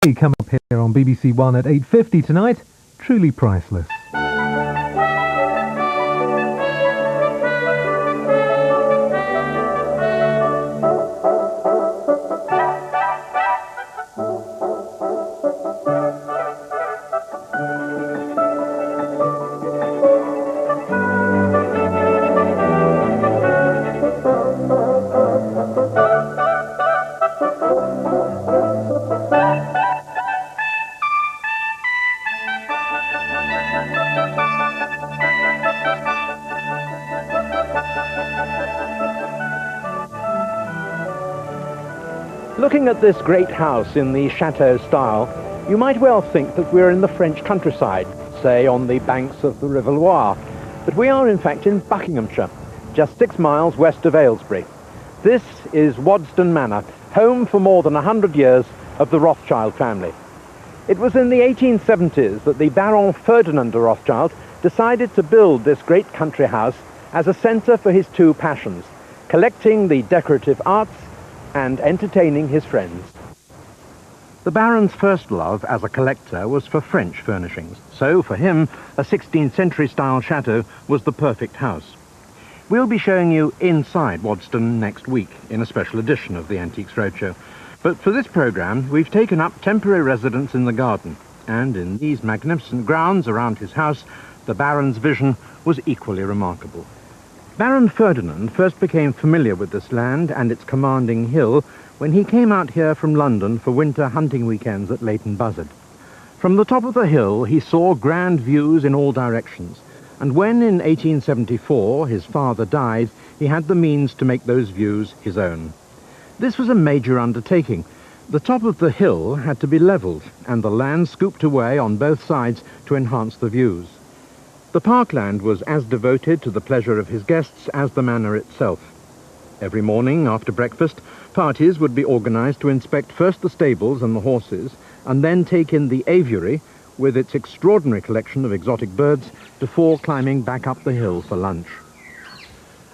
Come up here on BBC One at 8:50 tonight. Truly priceless. Looking at this great house in the chateau style, you might well think that we're in the French countryside, say on the banks of the River Loire. But we are in fact in Buckinghamshire, just 6 miles west of Aylesbury. This is Waddesdon Manor, home for more than 100 years of the Rothschild family. It was in the 1870s that the Baron Ferdinand de Rothschild decided to build this great country house as a centre for his two passions, collecting the decorative arts and entertaining his friends. The Baron's first love as a collector was for French furnishings, so for him a 16th century style chateau was the perfect house. We'll be showing you inside Waddesdon next week in a special edition of the Antiques Roadshow, but for this programme we've taken up temporary residence in the garden, and in these magnificent grounds around his house the Baron's vision was equally remarkable. Baron Ferdinand first became familiar with this land and its commanding hill when he came out here from London for winter hunting weekends at Leighton Buzzard. From the top of the hill he saw grand views in all directions, and when in 1874 his father died, he had the means to make those views his own. This was a major undertaking. The top of the hill had to be levelled and the land scooped away on both sides to enhance the views. The parkland was as devoted to the pleasure of his guests as the manor itself. Every morning after breakfast, parties would be organised to inspect first the stables and the horses, and then take in the aviary, with its extraordinary collection of exotic birds, before climbing back up the hill for lunch.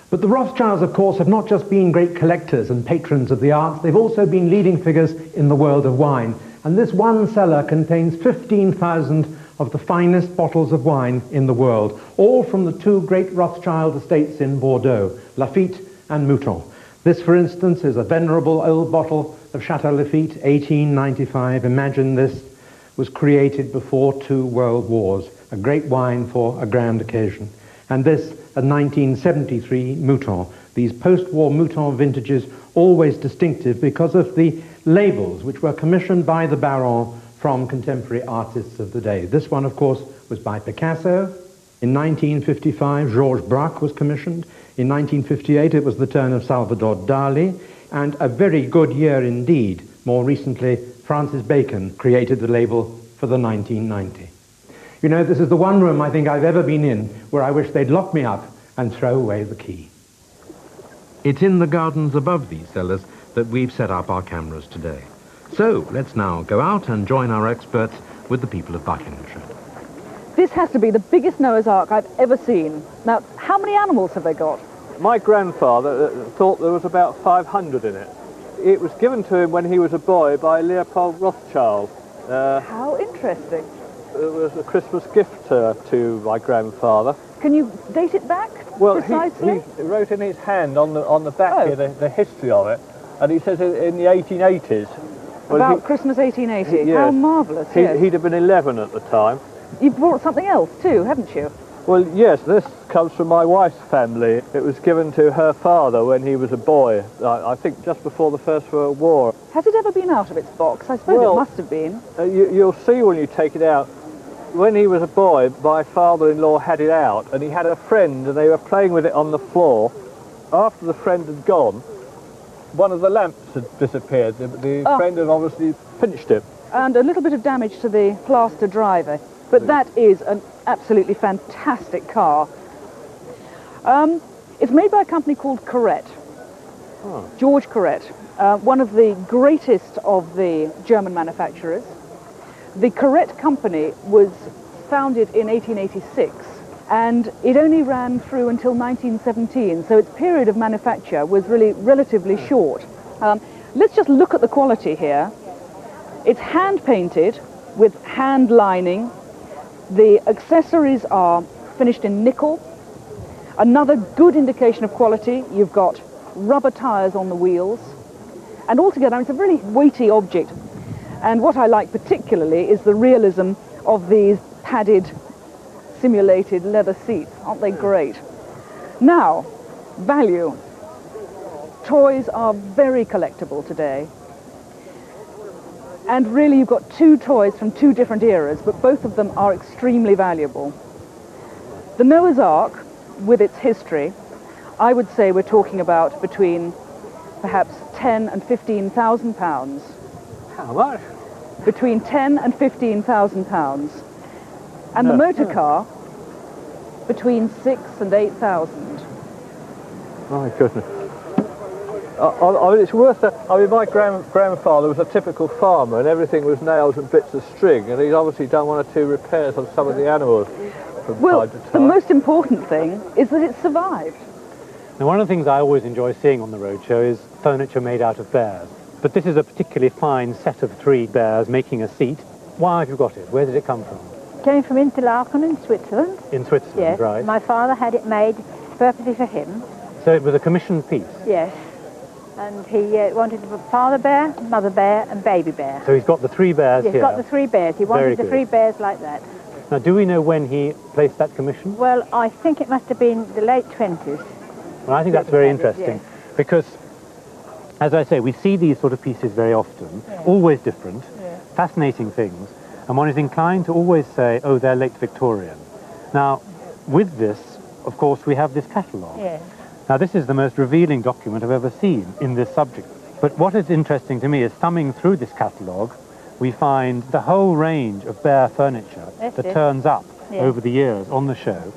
But the Rothschilds, of course, have not just been great collectors and patrons of the arts, they've also been leading figures in the world of wine. And this one cellar contains 15,000 of the finest bottles of wine in the world, all from the two great Rothschild estates in Bordeaux, Lafite and Mouton. This, for instance, is a venerable old bottle of Chateau Lafite, 1895. Imagine this was created before 2 world wars, a great wine for a grand occasion. And this, a 1973 Mouton. These post-war Mouton vintages, always distinctive because of the labels which were commissioned by the Baron from contemporary artists of the day. This one, of course, was by Picasso. In 1955, Georges Braque was commissioned. In 1958, it was the turn of Salvador Dali. And a very good year indeed, more recently, Francis Bacon created the label for the 1990. You know, this is the one room I think I've ever been in where I wish they'd lock me up and throw away the key. It's in the gardens above these cellars that we've set up our cameras today. So let's now go out and join our experts with the people of Buckinghamshire. This has to be the biggest Noah's Ark I've ever seen. Now, how many animals have they got? My grandfather thought there was about 500 in it. It was given to him when he was a boy by Leopold Rothschild. How interesting. It was a Christmas gift to my grandfather. Can you date it back precisely? He wrote in his hand on the back here the history of it, and he says in the 1880s. About Christmas 1880. Yes, how marvellous, yes. He'd have been 11 at the time. You've brought something else too, haven't you? Well, yes, this comes from my wife's family. It was given to her father when he was a boy, I think just before the First World War. Has it ever been out of its box? I suppose it must have been. You'll see when you take it out. When he was a boy, my father-in-law had it out, and he had a friend, and they were playing with it on the floor. After the friend had gone, one of the lamps had disappeared. The friend had obviously pinched it. And a little bit of damage to the plaster driver. But that is an absolutely fantastic car. It's made by a company called Corette. Oh. George Corette, one of the greatest of the German manufacturers. The Corette company was founded in 1886, and it only ran through until 1917, so its period of manufacture was really relatively short. Let's just look at the quality here. It's hand-painted with hand lining. The accessories are finished in nickel. Another good indication of quality, you've got rubber tyres on the wheels. And altogether, it's a really weighty object. And what I like particularly is the realism of these padded, simulated leather seats. Aren't they great? Now, value. Toys are very collectible today. And really, you've got two toys from two different eras, but both of them are extremely valuable. The Noah's Ark, with its history, I would say we're talking about between perhaps 10 and 15,000 pounds. How much? Between 10 and 15,000 pounds. And the motor car, between 6 and 8,000. My goodness. I mean, it's worth it. I mean, my grandfather was a typical farmer, and everything was nails and bits of string, and he's obviously done one or two repairs on some of the animals from time to time. The most important thing is that it survived. Now, one of the things I always enjoy seeing on the roadshow is furniture made out of bears. But this is a particularly fine set of 3 bears making a seat. Why have you got it? Where did it come from? Came from Interlaken in Switzerland. In Switzerland, yes. Right. My father had it made purposely for him. So it was a commissioned piece? Yes. And he wanted a father bear, mother bear and baby bear. So he's got the 3 bears here? He's got the 3 bears. He wanted the 3 bears like that. Now, do we know when he placed that commission? Well, I think it must have been the late 20s. Well, I think that's very interesting, because, as I say, we see these sort of pieces very often, always different, fascinating things, and one is inclined to always say, oh, they're late Victorian. Now, with this, of course, we have this catalogue. Yes. Now, this is the most revealing document I've ever seen in this subject. But what is interesting to me is, thumbing through this catalogue, we find the whole range of bear furniture that turns up over the years on the show.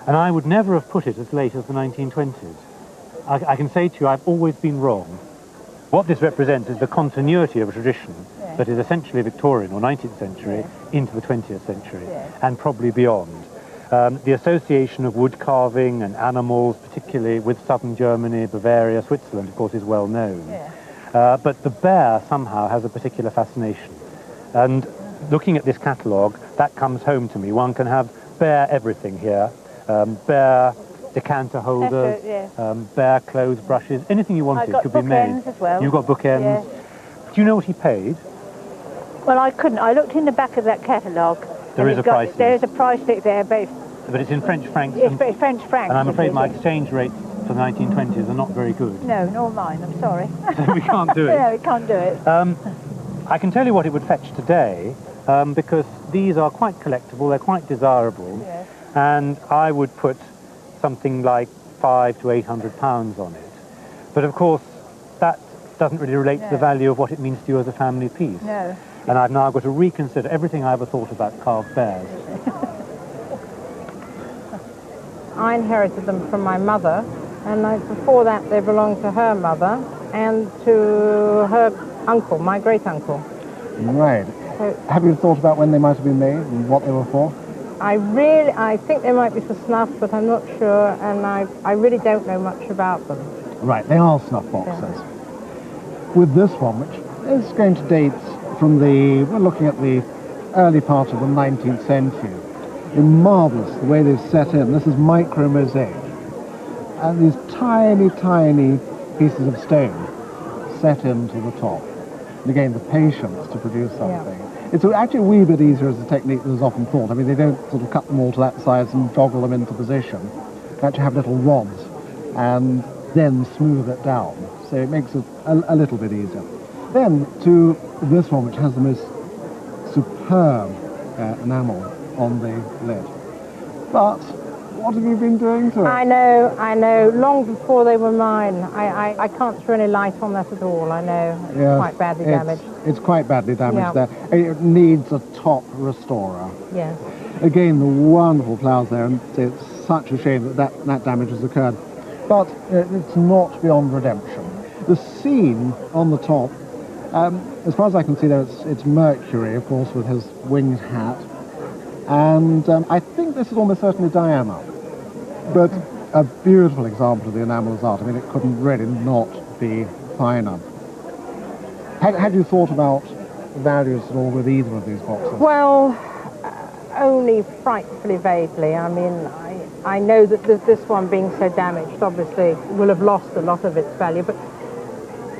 And I would never have put it as late as the 1920s. I can say to you, I've always been wrong. What this represents is the continuity of a tradition that is essentially Victorian or 19th century into the 20th century and probably beyond. The association of wood carving and animals, particularly with southern Germany, Bavaria, Switzerland, of course, is well known. But the bear somehow has a particular fascination. And looking at this catalogue, that comes home to me. One can have bear everything here. Bear decanter holders, bear clothes brushes, anything you wanted could be made. As well. You've got bookends. Yes. Do you know what he paid? Well, I couldn't. I looked in the back of that catalogue. There is a price list. There is a price list there, but it's in French francs. It's French francs. And I'm afraid my exchange rates for the 1920s are not very good. No, nor mine. I'm sorry. So we can't do it. No, we can't do it. I can tell you what it would fetch today, because these are quite collectible. They're quite desirable, and I would put something like £500 to £800 on it. But of course, that doesn't really relate to the value of what it means to you as a family piece. No. And I've now got to reconsider everything I ever thought about carved bears. I inherited them from my mother, and before that they belonged to her mother and to her uncle, my great-uncle. Right. So, have you thought about when they might have been made and what they were for? I think they might be for snuff, but I'm not sure, and I really don't know much about them. Right, they are snuff boxes. Yeah. With this one, which is going to date from we're looking at the early part of the 19th century. It's marvellous the way they've set in. This is micro mosaic. And these tiny, tiny pieces of stone set into the top. And again, the patience to produce something. Yeah. It's actually a wee bit easier as a technique than is often thought. I mean, they don't sort of cut them all to that size and joggle them into position. They actually have little rods and then smooth it down. So it makes it a little bit easier. Then to this one, which has the most superb enamel on the lid. But what have you been doing to it? I know. Long before they were mine. I can't throw any light on that at all. I know. It's quite badly damaged. It's quite badly damaged there. It needs a top restorer. Yes. Again, the wonderful flowers there, and it's such a shame that damage has occurred. But it's not beyond redemption. The scene on the top, as far as I can see there, it's Mercury, of course, with his winged hat. And I think this is almost certainly Diana. But a beautiful example of the enameller's art. I mean, it couldn't really not be finer. Had you thought about values at all with either of these boxes? Well, only frightfully vaguely. I mean, I know that this one being so damaged obviously will have lost a lot of its value, but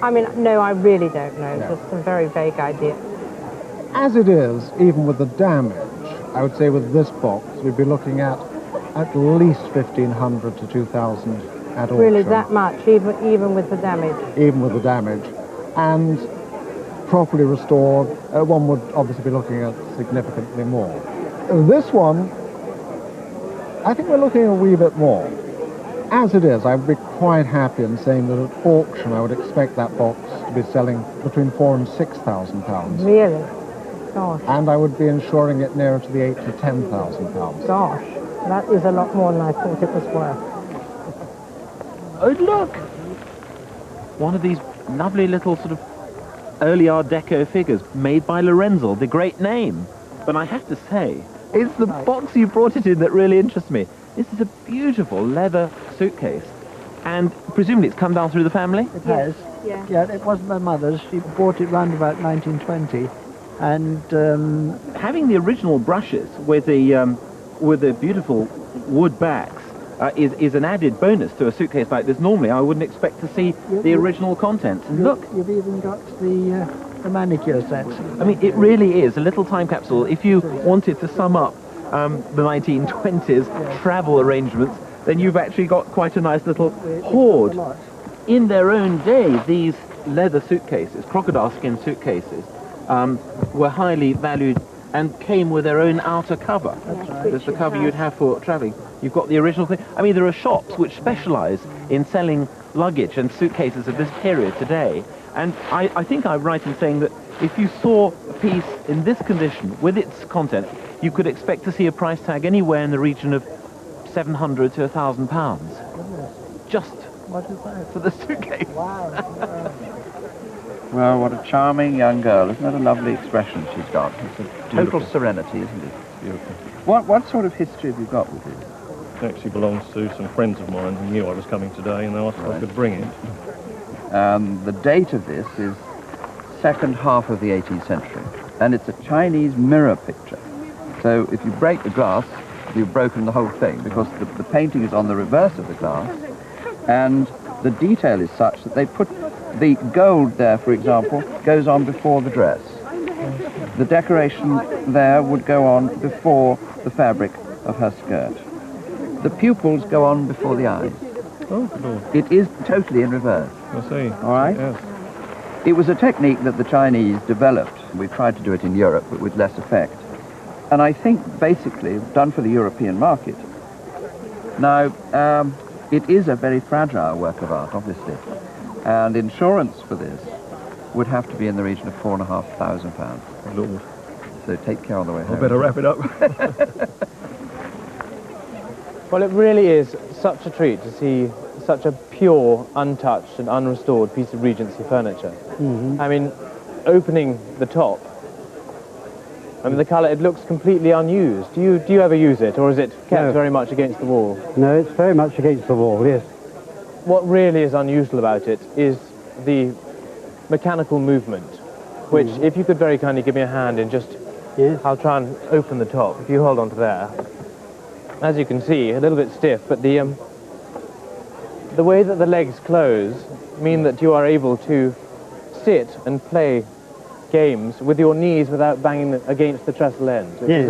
I mean, no, I really don't know. No. Just some very vague idea. As it is, even with the damage, I would say with this box, we'd be looking at least 1,500 to 2,000 at auction. Really that much, even with the damage? Even with the damage. And properly restored, one would obviously be looking at significantly more. This one, I think we're looking a wee bit more. As it is, I would be quite happy in saying that at auction I would expect that box to be selling between £4,000 and £6,000. Really? Gosh. And I would be insuring it nearer to the £8,000 to £10,000. Gosh, that is a lot more than I thought it was worth. Oh, look! One of these lovely little sort of early Art Deco figures made by Lorenzo, the great name. But I have to say, it's the box you brought it in that really interests me. This is a beautiful leather suitcase. And presumably it's come down through the family? It has. Yeah. Yeah, it wasn't my mother's. She bought it round about 1920. And having the original brushes with the beautiful wood backs is an added bonus to a suitcase like this. Normally I wouldn't expect to see the original contents. And look, you've even got the manicure sets. I mean, it really is a little time capsule. If you wanted to sum up the 1920s travel arrangements, then you've actually got quite a nice little hoard. In their own day, these leather suitcases, crocodile skin suitcases, were highly valued and came with their own outer cover. That's right. There's the cover you'd have for travelling. You've got the original thing. I mean, there are shops which specialise in selling luggage and suitcases of this period today. And I think I'm right in saying that if you saw a piece in this condition with its content, you could expect to see a price tag anywhere in the region of £700 to £1,000. Just what is that? For the suitcase. Wow. Well, what a charming young girl. Isn't that a lovely expression she's got? It's a total serenity, isn't it? It's beautiful. What sort of history have you got with it? It actually belongs to some friends of mine who knew I was coming today and they asked if I could bring it. The date of this is second half of the 18th century, and it's a Chinese mirror picture. So if you break the glass, you've broken the whole thing, because the painting is on the reverse of the glass, and the detail is such that they put the gold there, for example, goes on before the dress. The decoration there would go on before the fabric of her skirt. The pupils go on before the eyes. Oh, cool. It is totally in reverse. I see. All right? Yes. It was a technique that the Chinese developed. We tried to do it in Europe, but with less effect. And I think, basically, done for the European market. Now, it is a very fragile work of art, obviously. And insurance for this would have to be in the region of £4,500. Lord. So take care on the way home. I better wrap it up. Well, it really is such a treat to see such a pure, untouched and unrestored piece of Regency furniture. Mm-hmm. I mean, opening the top, I mean, the colour, it looks completely unused. Do you ever use it, or is it kept very much against the wall? No, it's very much against the wall, yes. What really is unusual about it is the mechanical movement, which, if you could very kindly give me a hand in just... Yes. I'll try and open the top. If you hold on to there. As you can see, a little bit stiff, but the way that the legs close mean that you are able to sit and play games with your knees without banging against the trestle ends, which is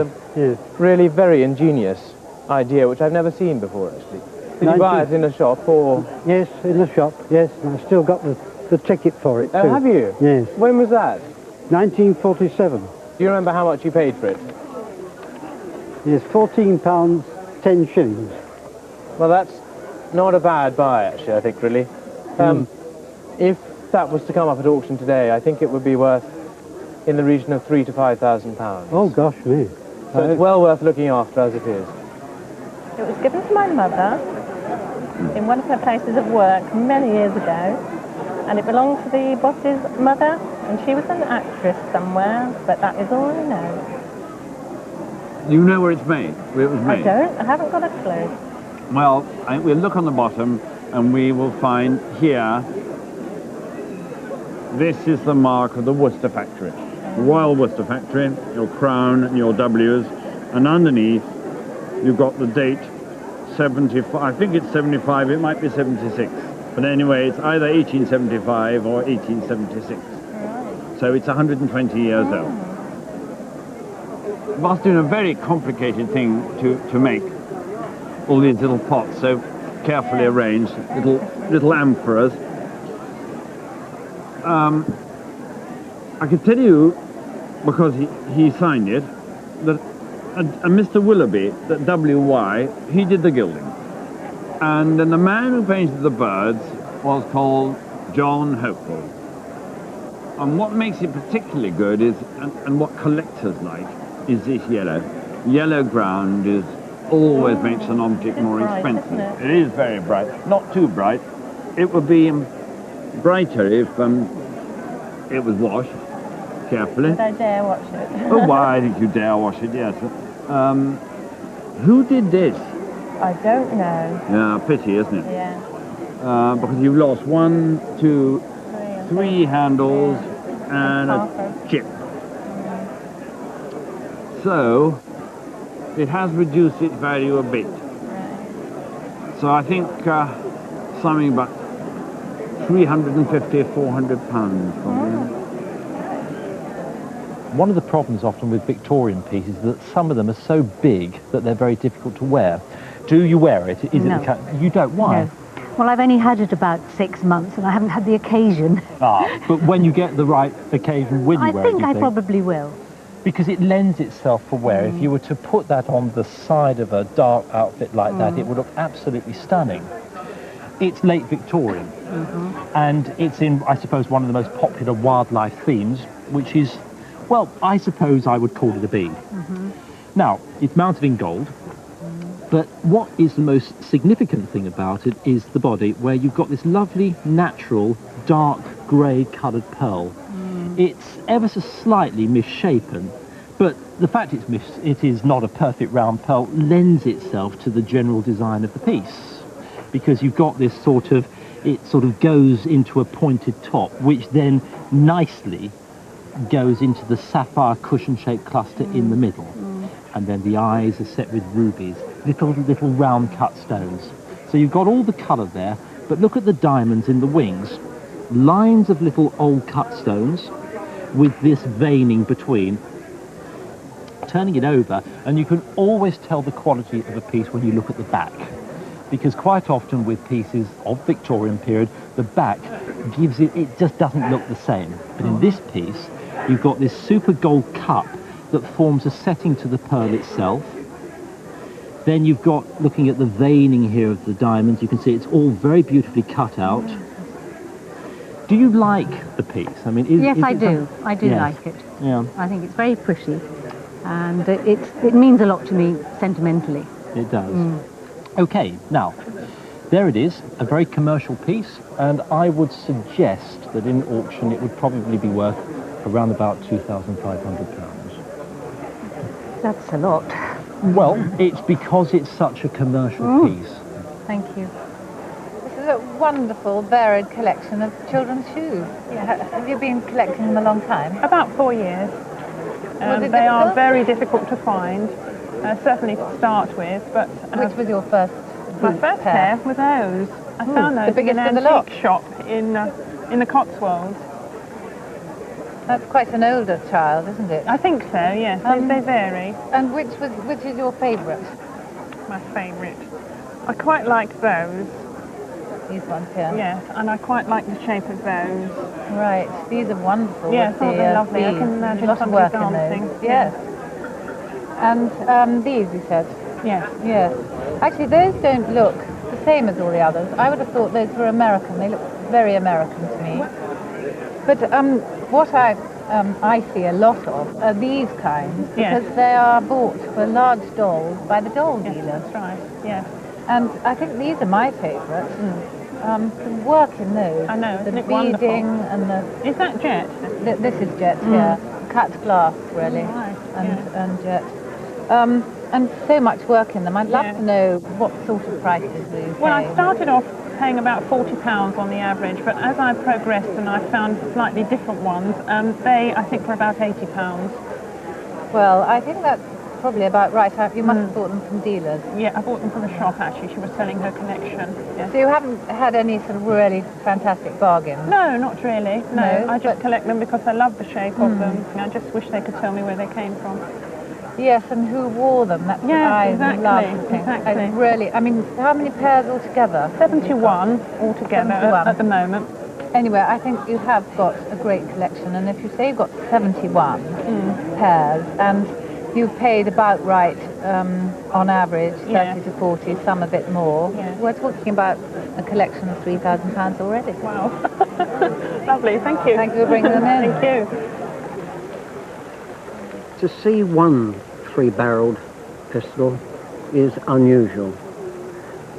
a really very ingenious idea, which I've never seen before, actually. Did you buy it in a shop, or...? Yes, in the shop, yes, and I've still got the ticket for it, too. Oh, have you? Yes. When was that? 1947. Do you remember how much you paid for it? Yes, £14, 10 shillings. Well, that's not a bad buy, actually, I think, really. If that was to come up at auction today, I think it would be worth in the region of £3,000 to £5,000. Oh, gosh, me. So it's well worth looking after as it is. It was given to my mother in one of her places of work many years ago, and it belonged to the boss's mother, and she was an actress somewhere, but that is all I know. You know where it's made? Where it was made? I haven't got a clue. Well, we'll look on the bottom and we will find here, this is the mark of the Worcester factory. Royal Worcester Factory, your crown and your W's, and underneath you've got the date 75, I think it's 75, it might be 76. But anyway, it's either 1875 or 1876. Right. So it's 120 years old. Whilst doing a very complicated thing to make all these little pots, so carefully arranged, little amphoras. I can tell you, because he signed it, that a Mr. Willoughby, that W.Y., he did the gilding. And then the man who painted the birds was called John Hopeful. And what makes it particularly good is, and what collectors like, is this yellow. Yellow ground is always makes an object more expensive. It is very bright. Not too bright. It would be brighter if it was washed carefully. Would I dare watch it? Oh, why did you dare wash it? Yes. Who did this? I don't know. Yeah, pity, isn't it? Yeah. Because you've lost 1, 2, 3 handles and a chip. So it has reduced its value a bit. Right. So I think something about 350, 400 pounds probably. One of the problems often with Victorian pieces is that some of them are so big that they're very difficult to wear. Do you wear it? Is No. it you don't? Why? No. Well, I've only had it about 6 months and I haven't had the occasion. But when you get the right occasion, will you wear it? I think I probably will. Because it lends itself for wear. If you were to put that on the side of a dark outfit like that, it would look absolutely stunning. It's late Victorian, and it's in, I suppose, one of the most popular wildlife themes, which is, well, I suppose I would call it a bee. Now, it's mounted in gold, but what is the most significant thing about it is the body, where you've got this lovely, natural, dark grey coloured pearl. It's ever so slightly misshapen, but the fact it is not a perfect round pearl lends itself to the general design of the piece, because you've got this it sort of goes into a pointed top, which then nicely goes into the sapphire cushion-shaped cluster in the middle. And then the eyes are set with rubies, little round cut stones. So you've got all the colour there, but look at the diamonds in the wings. Lines of little old cut stones with this veining between. Turning it over, and you can always tell the quality of a piece when you look at the back. Because quite often with pieces of Victorian period, the back gives it just doesn't look the same. But in this piece, you've got this super gold cup that forms a setting to the pearl itself. Then you've got, looking at the veining here of the diamonds, you can see it's all very beautifully cut out. Do you like the piece? I mean, yes, I do. I do like it. Yeah. I think it's very pretty, and it means a lot to me sentimentally. It does. Okay, now, there it is, a very commercial piece, and I would suggest that in auction it would probably be worth around about £2,500. That's a lot. Well, it's because it's such a commercial piece. Thank you. This is a wonderful, varied collection of children's shoes. Have you been collecting them a long time? About 4 years. They are very difficult to find, certainly to start with. But which was your first? My first pair were those. I found those in an antique shop in the Cotswolds. That's quite an older child, isn't it? I think so, yes. They vary. And which is your favourite? My favourite. I quite like those. These ones here? Yes, and I quite like the shape of those. Right, these are wonderful. Yes, aren't they lovely? I can imagine lots of work dancing. in those. Yes. And these, you said? Yes. Yes. Actually, those don't look the same as all the others. I would have thought those were American. They look very American to me. But what I see a lot of are these kinds, because they are bought for large dolls by the doll dealer. That's right, yes. And I think these are my favourite. The work in those. I know, the isn't it beading wonderful? and the... Is that jet? This is jet, yeah. Cut glass, really, and jet. And so much work in them. I'd love to know what sort of prices these. Well, I started off paying about £40 on the average, but as I progressed and I found slightly different ones, they, I think, were about £80. Well, I think that's probably about right. You must have bought them from dealers. Yeah, I bought them from a shop, actually. She was selling her collection. Yes. So you haven't had any sort of really fantastic bargains? No, not really. No, I just but collect them because I love the shape of them. I just wish they could tell me where they came from. Yes, and who wore them? That's what I love. Exactly. I really, I mean, how many pairs altogether? 71 altogether 71. At the moment. Anyway, I think you have got a great collection, and if you say you've got 71 pairs, and you've paid about right on average, 30 to 40, some a bit more, we're talking about a collection of £3,000 already. Wow. Lovely, thank you. Thank you for bringing them in. Thank you. To see one three-barreled pistol is unusual,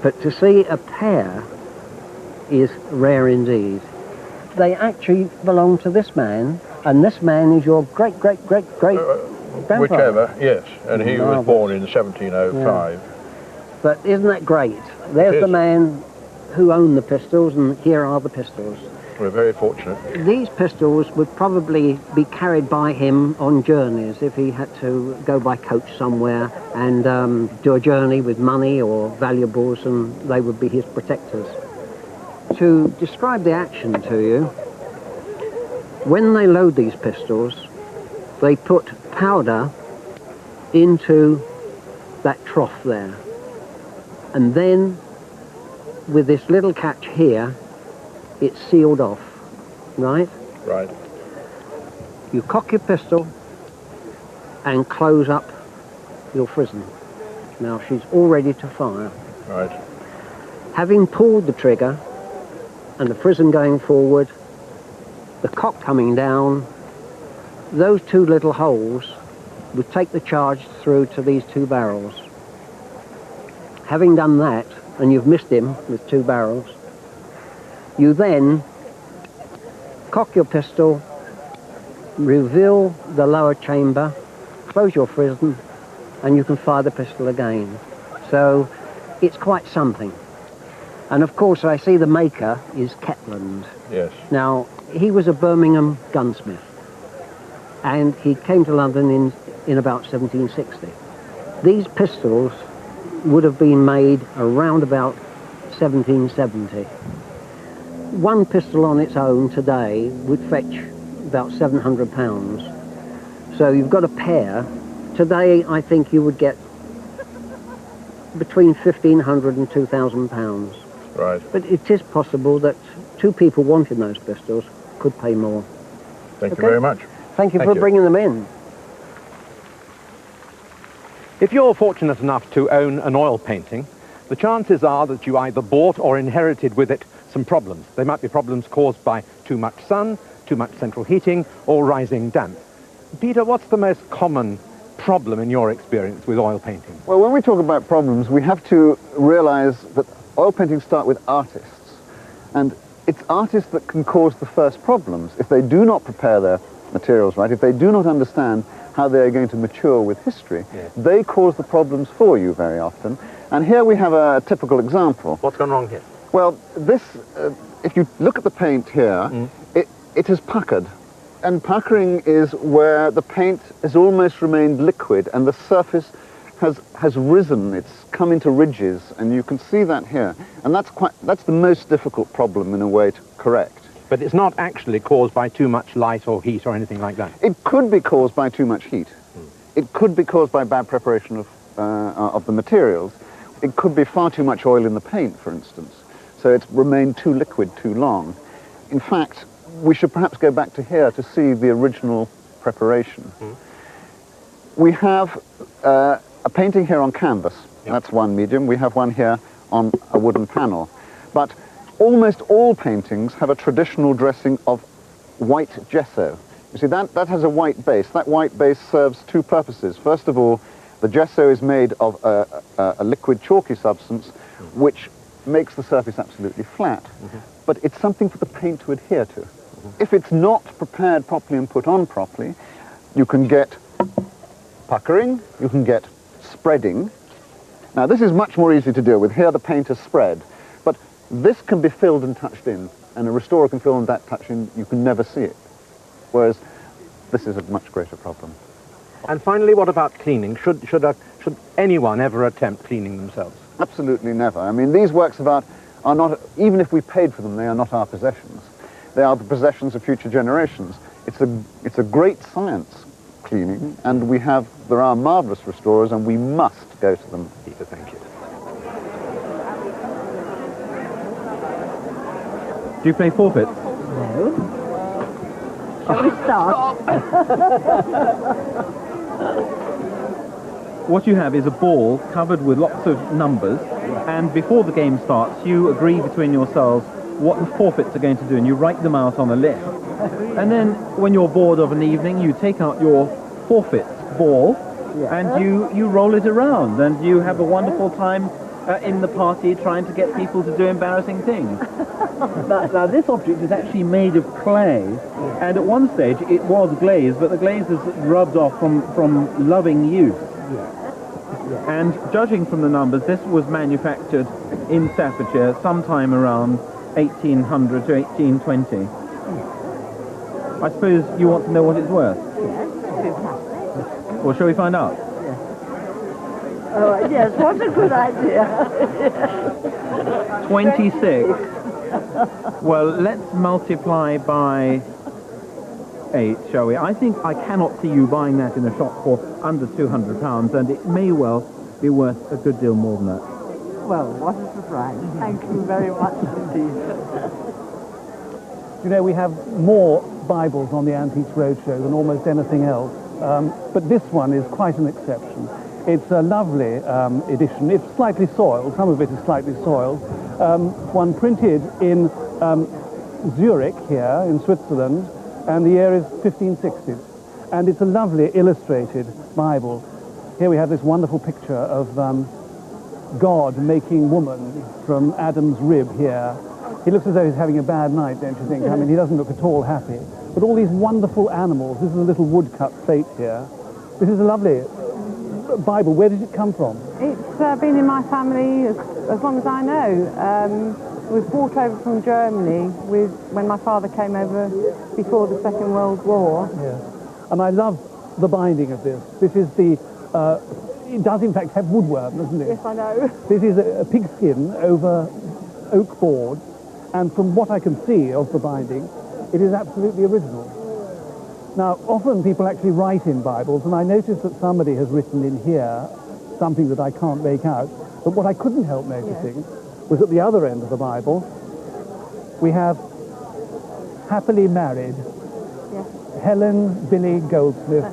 but to see a pair is rare indeed. They actually belong to this man, and this man is your great-great-great-great-grandfather. Whichever, yes, and he was born in 1705. Yeah. But isn't that great? There's the man who owned the pistols, and here are the pistols. We're very fortunate. These pistols would probably be carried by him on journeys if he had to go by coach somewhere and do a journey with money or valuables, and they would be his protectors. To describe the action to you, when they load these pistols, they put powder into that trough there, and then with this little catch here, it's sealed off, right? Right. You cock your pistol and close up your frizzen. Now she's all ready to fire. Right. Having pulled the trigger and the frizzen going forward, the cock coming down, those two little holes would take the charge through to these two barrels. Having done that, and you've missed him with two barrels, you then cock your pistol, reveal the lower chamber, close your frizzen, and you can fire the pistol again. So it's quite something. And of course I see the maker is Ketland. Yes. Now, he was a Birmingham gunsmith, and he came to London in about 1760. These pistols would have been made around about 1770. One pistol on its own today would fetch about £700. So you've got a pair. Today I think you would get between £1,500 and £2,000. Right. But it is possible that two people wanting those pistols could pay more. Thank you very much. Thank you for bringing them in. If you're fortunate enough to own an oil painting, the chances are that you either bought or inherited with it some problems. They might be problems caused by too much sun, too much central heating, or rising damp. Peter, what's the most common problem in your experience with oil painting? Well, when we talk about problems, we have to realize that oil paintings start with artists, and it's artists that can cause the first problems. If they do not prepare their materials right, if they do not understand how they are going to mature with history, they cause the problems for you very often. And here we have a typical example. What's gone wrong here? Well, this, if you look at the paint here, it has puckered. And puckering is where the paint has almost remained liquid and the surface has risen, it's come into ridges, and you can see that here. And that's the most difficult problem in a way to correct. But it's not actually caused by too much light or heat or anything like that? It could be caused by too much heat. It could be caused by bad preparation of the materials. It could be far too much oil in the paint, for instance. So it's remained too liquid too long. In fact, we should perhaps go back to here to see the original preparation. We have a painting here on canvas. That's one medium. We have one here on a wooden panel. But almost all paintings have a traditional dressing of white gesso. You see, that has a white base. That white base serves two purposes. First of all, the gesso is made of a liquid chalky substance which makes the surface absolutely flat. But it's something for the paint to adhere to. If it's not prepared properly and put on properly, you can get puckering, you can get spreading. Now this is much more easy to deal with. Here the paint is spread. But This can be filled and touched in, and a restorer can fill and that touch in, you can never see it. Whereas this is a much greater problem. And finally, what about cleaning? Should anyone ever attempt cleaning themselves? Absolutely never. I mean, these works of art are not, even if we paid for them, they are not our possessions. They are the possessions of future generations. It's a great science, cleaning, and there are marvellous restorers, and we must go to them. Peter, thank you. Do you play forfeits? No. Shall we start? What you have is a ball covered with lots of numbers, and before the game starts, you agree between yourselves what the forfeits are going to do, and you write them out on a list. And then, when you're bored of an evening, you take out your forfeit ball, and you roll it around, and you have a wonderful time in the party trying to get people to do embarrassing things. Now, this object is actually made of clay, and at one stage it was glazed, but the glaze is rubbed off from loving use. And judging from the numbers, this was manufactured in Staffordshire sometime around 1800 to 1820. I suppose you want to know what it's worth? Yes. Well, shall we find out? Oh, yes, what a good idea. 26. Well, let's multiply by 8, shall we? I think I cannot see you buying that in a shop for under £200, and it may well be worth a good deal more than that. Well, what a surprise. Thank you very much indeed. You know, we have more Bibles on the Antiques Roadshow than almost anything else, but this one is quite an exception. It's a lovely edition. It's slightly soiled. Some of it is slightly soiled. One printed in Zurich here in Switzerland, and the year is 1560s. And it's a lovely illustrated Bible. Here we have this wonderful picture of God making woman from Adam's rib here. He looks as though he's having a bad night, don't you think? I mean, he doesn't look at all happy. But all these wonderful animals. This is a little woodcut plate here. This is a lovely Bible. Where did it come from? It's been in my family as long as I know. It was brought over from Germany when my father came over before the Second World War. Yes. And I love the binding of this. This is the... it does in fact have woodworm, doesn't it? Yes, I know. This is a pigskin over oak boards, and from what I can see of the binding, it is absolutely original. Now, often people actually write in Bibles, and I noticed that somebody has written in here something that I can't make out. But what I couldn't help noticing was at the other end of the Bible, we have happily married Helen Billy Goldsmith,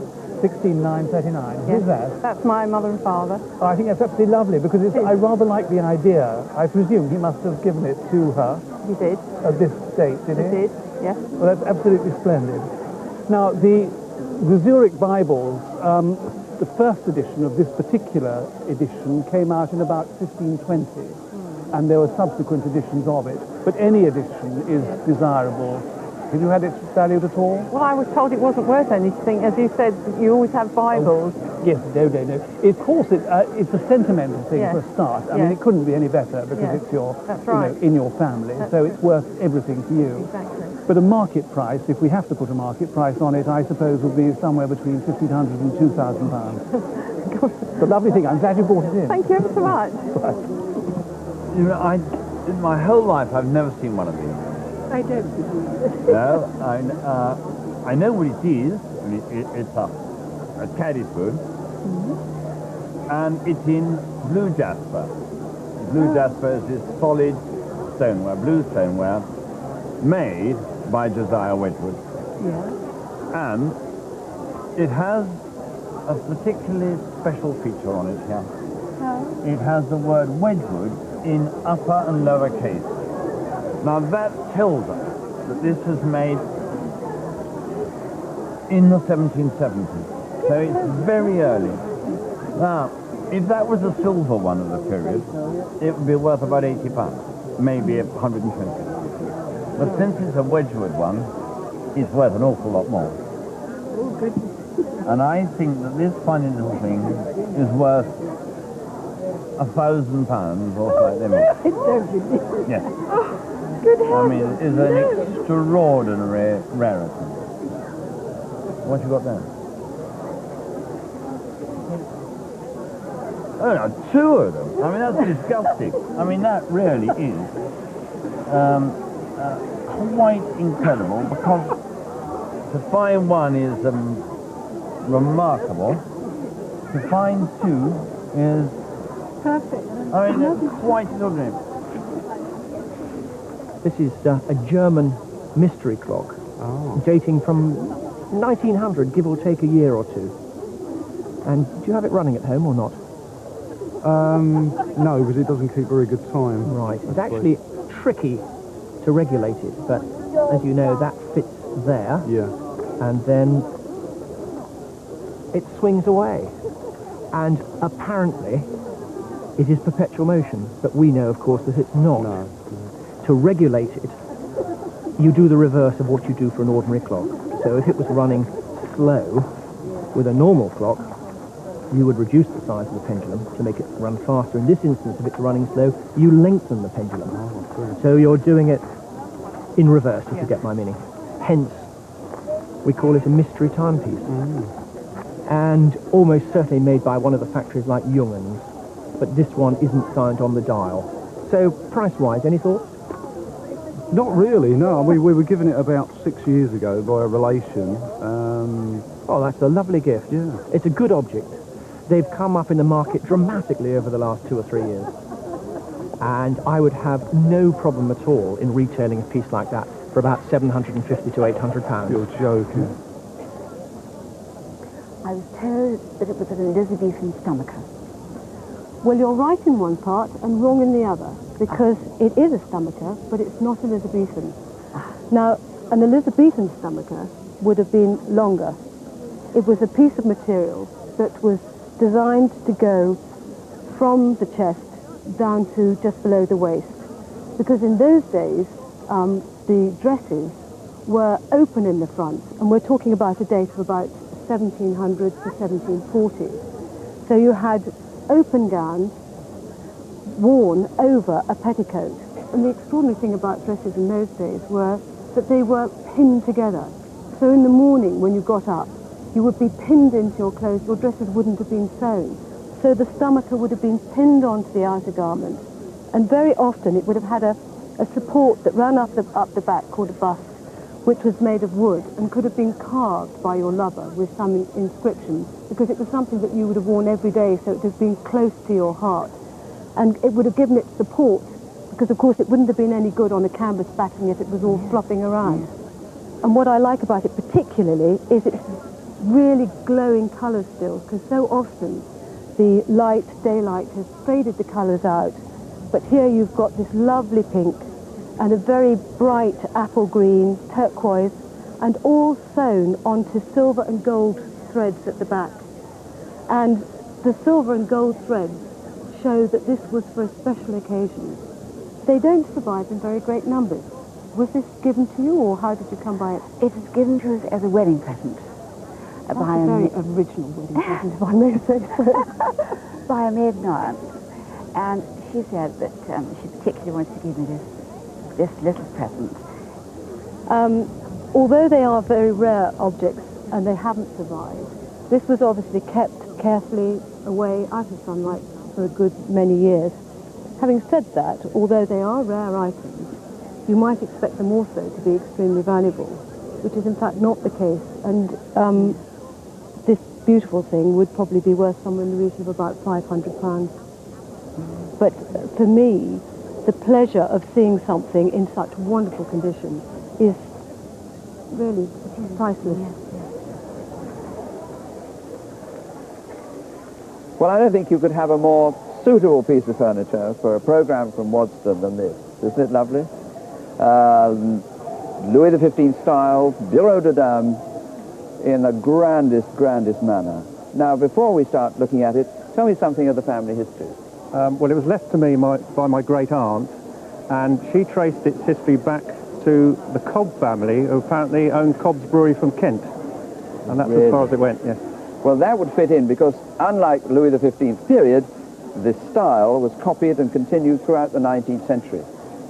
16939. Yes. Who's that? That's my mother and father. Oh, I think that's absolutely lovely, because I rather like the idea. I presume he must have given it to her. He did. At this date, did he? He did, yes. Well, that's absolutely splendid. Now, the Zurich Bibles, the first edition of this particular edition came out in about 1520, and there were subsequent editions of it. But any edition is desirable. Have you had it valued at all? Well, I was told it wasn't worth anything. As you said, you always have Bibles. Yes, no. Of course, it's a sentimental thing for a start. I mean, it couldn't be any better because it's your, in your family, so it's worth everything to you. Exactly. But a market price, if we have to put a market price on it, I suppose would be somewhere between £1,500 and £2,000. The lovely thing, I'm glad you brought it in. Thank you ever so much. You know, in my whole life, I've never seen one of these. I don't. No, I know what it is. It's a caddiswood, and it's in blue jasper. Blue jasper is this solid stoneware, blue stoneware, made by Josiah Wedgwood. Yeah. And it has a particularly special feature on it here. Oh. It has the word Wedgwood in upper and lower case. Now that tells us that this was made in the 1770s. So it's very early. Now, if that was a silver one of the period, it would be worth about £80, maybe 120. But since it's a Wedgwood one, it's worth an awful lot more. Oh, goodness. And I think that this funny little thing is worth £1,000 or something. Don't you think? Yes. Oh, good heavens. I mean, it's an extraordinary rarity. What you got there? Oh, no, 2 of them. I mean, that's disgusting. I mean, that really is quite incredible, because to find one is remarkable. To find 2 is perfect. I mean, it's quite extraordinary. This is a German mystery clock, dating from 1900, give or take a year or 2. And do you have it running at home or not? No, because it doesn't keep very good time. Right. It's actually tricky to regulate it, but as you know, that fits there. Yeah. And then it swings away. And apparently, it is perpetual motion, but we know, of course, that it's not. No. To regulate it, you do the reverse of what you do for an ordinary clock. So if it was running slow with a normal clock, you would reduce the size of the pendulum to make it run faster. In this instance, if it's running slow, you lengthen the pendulum. So you're doing it in reverse, if you get my meaning. Hence, we call it a mystery timepiece. And almost certainly made by one of the factories like Jungen's, but this one isn't signed on the dial. So, price-wise, any thoughts? Not really, no. We were given it about 6 years ago by a relation. Oh, that's a lovely gift. Yeah. It's a good object. They've come up in the market dramatically over the last 2 or 3 years. And I would have no problem at all in retailing a piece like that for about £750 to £800. You're joking. I was told that it was an Elizabethan stomacher. Well, you're right in one part and wrong in the other, because it is a stomacher, but it's not Elizabethan. Now, an Elizabethan stomacher would have been longer. It was a piece of material that was designed to go from the chest down to just below the waist, because in those days the dresses were open in the front, and we're talking about a date of about 1700 to 1740. So you had open gowns worn over a petticoat, and the extraordinary thing about dresses in those days were that they were pinned together. So in the morning when you got up, you would be pinned into your clothes. Your dresses wouldn't have been sewn. So the stomacher would have been pinned onto the outer garment, and very often it would have had a support that ran up the back called a bust, which was made of wood and could have been carved by your lover with some inscription, because it was something that you would have worn every day, so it would have been close to your heart. And it would have given it support, because of course it wouldn't have been any good on a canvas backing if it was all flopping around. And what I like about it particularly is its really glowing colours still, because so often the daylight has faded the colours out, but here you've got this lovely pink and a very bright apple green, turquoise, and all sewn onto silver and gold threads at the back. And the silver and gold threads show that this was for a special occasion. They don't survive in very great numbers. Was this given to you, or how did you come by it? It was given to us as a wedding present. That's a very original wedding present, if I may say so. By a maiden aunt. And she said that she particularly wanted to give me this little present. Although they are very rare objects and they haven't survived, this was obviously kept carefully away out of sunlight for a good many years. Having said that, although they are rare items, you might expect them also to be extremely valuable, which is in fact not the case. And this beautiful thing would probably be worth somewhere in the region of about £500. But for me, the pleasure of seeing something in such wonderful condition is really priceless. Well, I don't think you could have a more suitable piece of furniture for a programme from Waddesdon than this. Isn't it lovely? Louis XV style, bureau de dame, in the grandest manner. Now, before we start looking at it, tell me something of the family history. Well, it was left to me by my great-aunt, and she traced its history back to the Cobb family, who apparently owned Cobb's Brewery from Kent. And that's as far as it went, yes. Well, that would fit in, because unlike Louis XV's period, this style was copied and continued throughout the 19th century.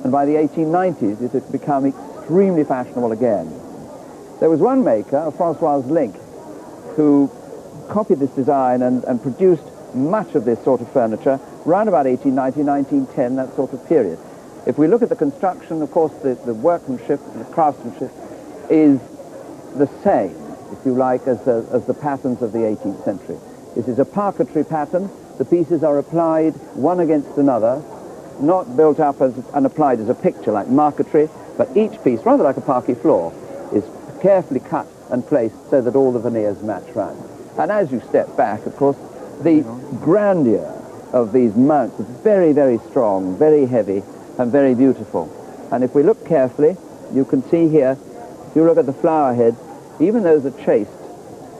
And by the 1890s, it had become extremely fashionable again. There was one maker, Francois Link, who copied this design and produced much of this sort of furniture around about 1890, 1910, that sort of period. If we look at the construction, of course, the workmanship and the craftsmanship is the same, if you like, as the patterns of the 18th century. This is a parquetry pattern. The pieces are applied one against another, not built up and applied as a picture like marquetry, but each piece, rather like a parquet floor, is carefully cut and placed so that all the veneers match round. And as you step back, of course, the grandeur of these mounts is very, very strong, very heavy, and very beautiful. And if we look carefully, you can see here, if you look at the flower heads, even those are chased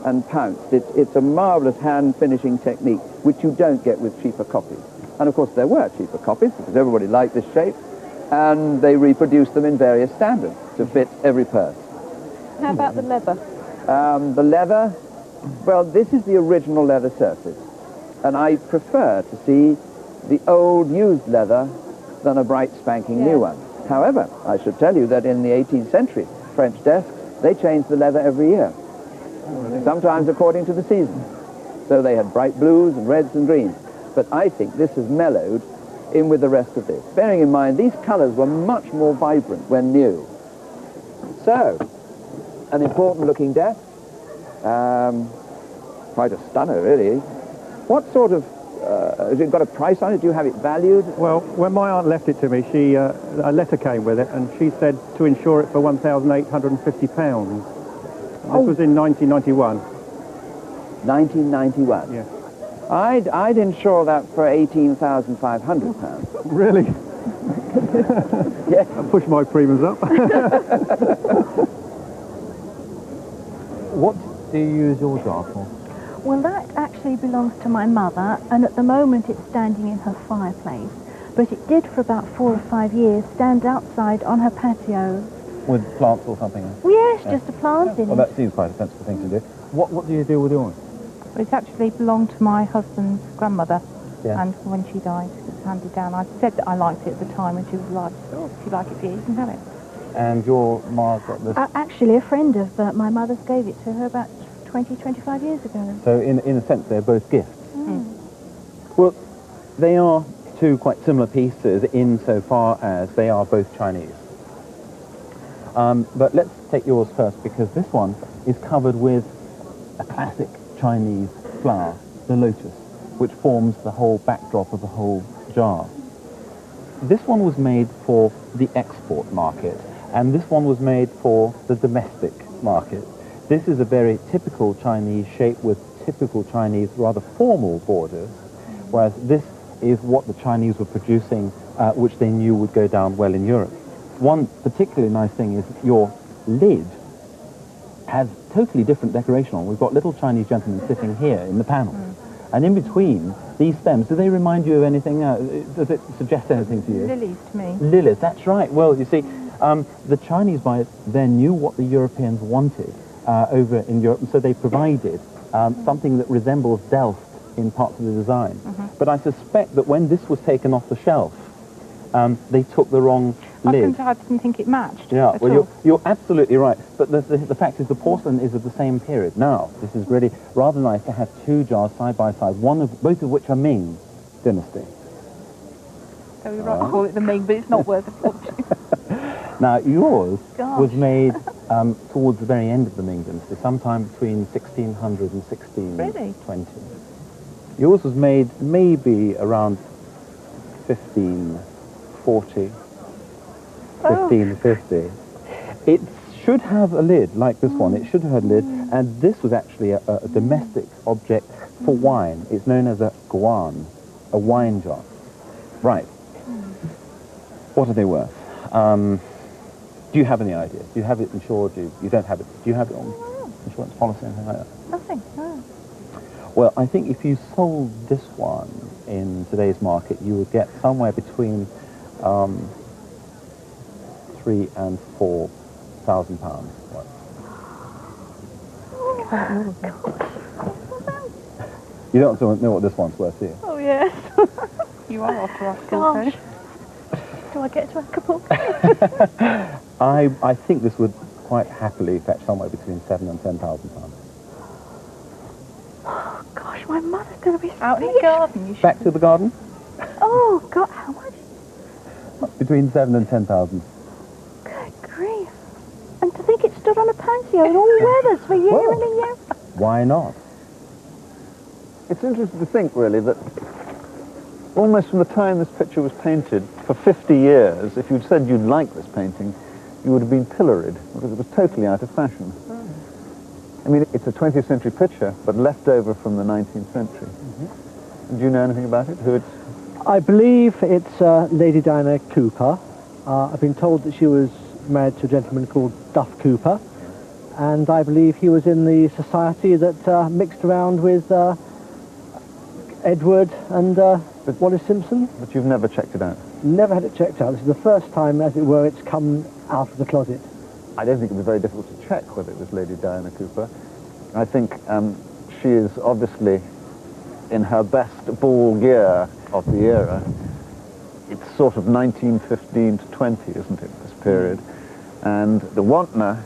and pounced. It's a marvellous hand-finishing technique, which you don't get with cheaper copies. And of course there were cheaper copies, because everybody liked this shape, and they reproduced them in various standards to fit every purse. How about the leather? The leather, well, this is the original leather surface, and I prefer to see the old used leather than a bright spanking new one. However, I should tell you that in the 18th century, French desks, they changed the leather every year, sometimes according to the season. So they had bright blues and reds and greens. But I think this has mellowed in with the rest of this. Bearing in mind, these colours were much more vibrant when new. So, an important looking desk. Quite a stunner, really. What sort of, has it got a price on it? Do you have it valued? Well, when my aunt left it to me, a letter came with it, and she said to insure it for £1,850. This was in 1991. 1991? Yes. I'd insure that for £18,500. Really? Yes. I pushed my premiums up. What do you use your jar for? Well, that actually belongs to my mother, and at the moment it's standing in her fireplace. But it did for about 4 or 5 years stand outside on her patio. With plants or something? Well, yes, just a plant in Well, it. that seems quite a sensible thing to do. What do you do with yours? It actually belonged to my husband's grandmother, Yeah. and when she died, it was handed down. I said that I liked it at the time, and she was like, oh, if you like it for you, you can have it. And your ma got this? Actually, a friend of my mother's gave it to her about 20, 25 years ago. So in a sense, they're both gifts. Mm. Well, they are two quite similar pieces insofar as they are both Chinese. But let's take yours first, because this one is covered with a classic Chinese flower, the lotus, which forms the whole backdrop of the whole jar. This one was made for the export market, and this one was made for the domestic market. This is a very typical Chinese shape with typical Chinese, rather formal borders, whereas this is what the Chinese were producing, which they knew would go down well in Europe. One particularly nice thing is that your lid has totally different decoration on. We've got little Chinese gentlemen sitting here in the panel. And in between these stems, do they remind you of anything? Does it suggest anything to you? Lilies to me. Lilies, that's right. Well, you see, the Chinese buyers then knew what the Europeans wanted over in Europe, and so they provided something that resembles Delft in parts of the design. But I suspect that when this was taken off the shelf, they took the wrong lid. I didn't think it matched. Yeah, at well, all. you're absolutely right. But the fact is the porcelain is of the same period. Now, this is really rather nice to have two jars side by side, both of which are Ming dynasty. So we right to call it the Ming, but it's not worth a fortune. Now, yours Gosh. was made towards the very end of the Ming dynasty, sometime between 1600 and 1620. Yours was made maybe around 1540. 1550. It should have a lid like this one. It should have had a lid, and this was actually a domestic object for wine. It's known as a guan, a wine jar. Right. What are they worth? Do you have any idea? Do you have it insured? You don't have it. Do you have it on insurance policy, anything like that? Nothing, no. Well, I think if you sold this one in today's market, you would get somewhere between £3,000 and £4,000. You don't know what this one's worth, do you? Oh, yes. You are off to our school, Gosh. Do I get to Acapulco? I think this would quite happily fetch somewhere between £7,000 and £10,000. Oh, gosh, my mother's going to be Out in the garden, you should. Back to the garden? Oh, God, how much? Between 7 and 10,000. Good grief. And to think it stood on a patio in all weathers for year in and year. Why not? It's interesting to think, really, that almost from the time this picture was painted, for 50 years, if you'd said you'd like this painting, you would have been pilloried, because it was totally out of fashion. I mean, it's a 20th century picture, but left over from the 19th century. Do you know anything about it? Who it's... I believe it's Lady Diana Cooper. I've been told that she was married to a gentleman called Duff Cooper, and I believe he was in the society that mixed around with Edward and Wallace Simpson. But you've never checked it out? Never had it checked out. This is the first time, as it were, it's come out of the closet. I don't think it was very difficult to check whether it was Lady Diana Cooper. I think she is obviously in her best ball gear of the era. It's sort of 1915 to 20, isn't it, this period? And the Wantner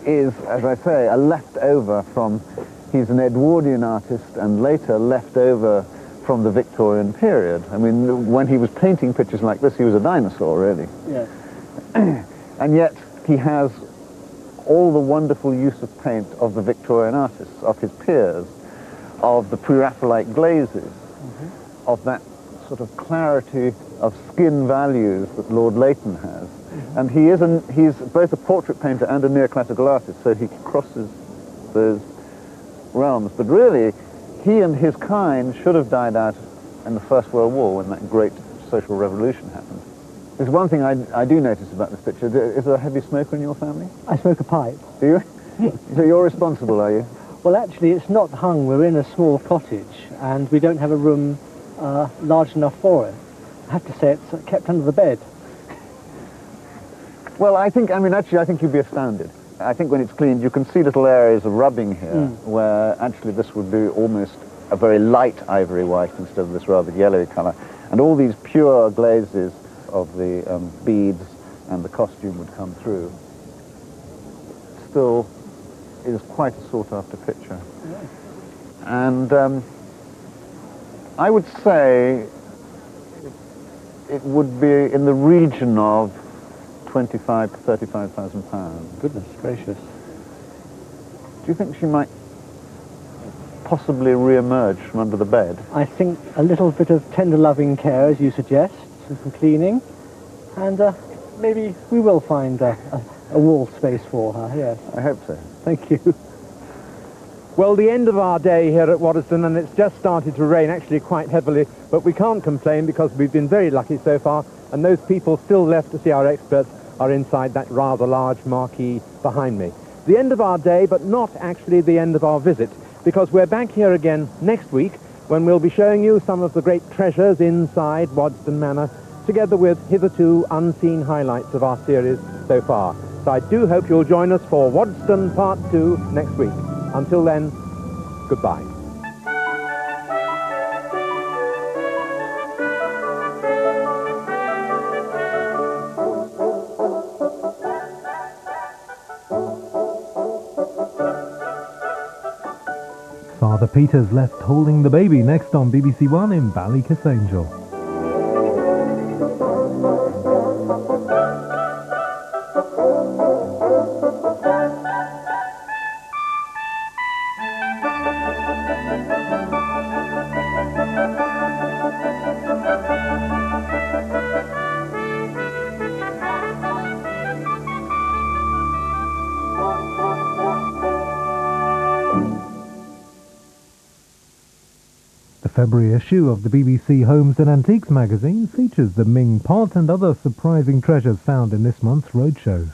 is, as I say, a leftover from... He's an Edwardian artist and later left over from the Victorian period. I mean, when he was painting pictures like this, he was a dinosaur, really. Yeah. And yet he has all the wonderful use of paint of the Victorian artists, of his peers, of the pre-Raphaelite glazes, of that sort of clarity of skin values that Lord Leighton has. And he's both a portrait painter and a neoclassical artist, so he crosses those realms. But really, he and his kind should have died out in the First World War when that great social revolution happened. There's one thing I do notice about this picture. Is there a heavy smoker in your family? I smoke a pipe. Do you? So you're responsible, are you? Well, actually, it's not hung. We're in a small cottage, and we don't have a room large enough for it. I have to say it's kept under the bed. Well, I think you'd be astounded. I think when it's cleaned, you can see little areas of rubbing here, where actually this would be almost a very light ivory white instead of this rather yellowy colour. And all these pure glazes of the beads and the costume would come through. Still, it is quite a sought-after picture. And I would say it would be in the region of £25,000 to £35,000. Goodness gracious. Do you think she might possibly re-emerge from under the bed? I think a little bit of tender loving care, as you suggest, and some cleaning, and maybe we will find a wall space for her, yes. I hope so. Thank you. Well, the end of our day here at Waddesdon, and it's just started to rain, actually quite heavily, but we can't complain because we've been very lucky so far, and those people still left to see our experts are inside that rather large marquee behind me. The end of our day, but not actually the end of our visit, because we're back here again next week when we'll be showing you some of the great treasures inside Waddesdon Manor, together with hitherto unseen highlights of our series so far. So I do hope you'll join us for Waddesdon Part 2 next week. Until then, goodbye. Father Peter's left holding the baby next on BBC One in Ballykissangel. The February issue of the BBC Homes and Antiques magazine features the Ming pot and other surprising treasures found in this month's roadshows.